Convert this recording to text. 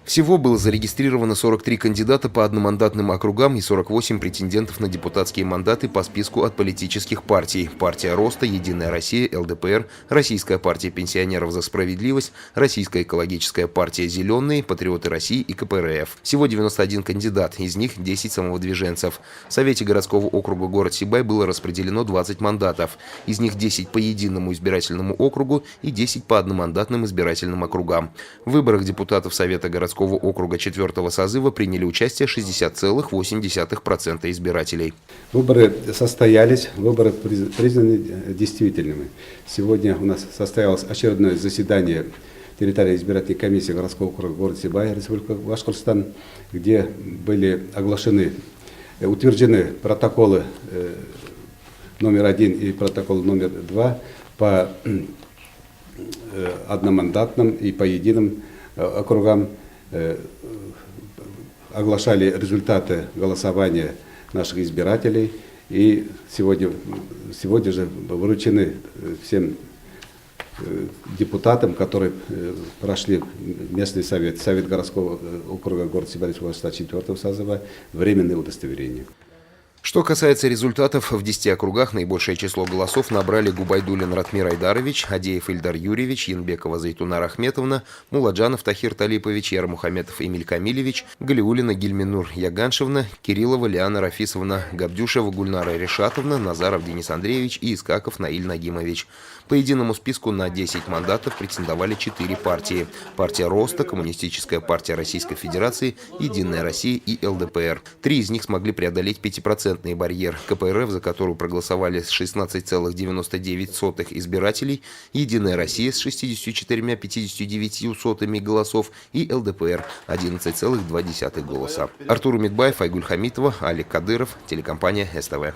Всего было зарегистрировано 43 кандидата по одномандатным округам и 48 претендентов на депутатские мандаты по списку от политических партий. Партия Роста, Единая Россия, ЛДПР, Российская партия пенсионеров за справедливость, Российская экологическая партия «Зеленые», Патриоты России и КПРФ. Всего 91 кандидат, из них 10 самовыдвиженцев. В Совете городского округа город Сибай было распределено 20 мандатов. Из них 10 по единому избирательному округу и 10 по одномандатным избирательным округам. В выборах депутатов Совета городского округа 4-го созыва приняли участие 60,8% избирателей. Выборы состоялись, выборы признаны действительными. Сегодня у нас состоялось очередное заседание территориальной избирательной комиссии городского округа города Сибай, Республика Башкортостан, где были утверждены протоколы номер 1 и протокол номер 2 по одномандатным и по единым округам. Оглашали результаты голосования наших избирателей, и сегодня же вручены всем депутатам, которые прошли местный совет городского округа города Сибай 4-го созыва, временные удостоверения. Что касается результатов, в 10 округах наибольшее число голосов набрали Губайдуллин Ратмир Айдарович, Адеев Ильдар Юрьевич, Янбекова Зайтунар Ахметовна, Муладжанов Тахир Талипович, Ярмухаметов Эмиль Камилевич, Галиуллина Гильминур Яганшевна, Кириллова Лиана Рафисовна, Габдюшева Гульнара Решатовна, Назаров Денис Андреевич и Искаков Наиль Нагимович. По единому списку на 10 мандатов претендовали 4 партии. Партия Роста, Коммунистическая партия Российской Федерации, Единая Россия и ЛДПР. 3 из них смогли преодолеть 5% барьер. КПРФ, за которую проголосовали 16,99% избирателей, Единая Россия с 64,59% голосов и ЛДПР 11,2% голоса. Артур Умидбаев, Айгуль Хамитова, Алик Кадыров, телекомпания СТВ.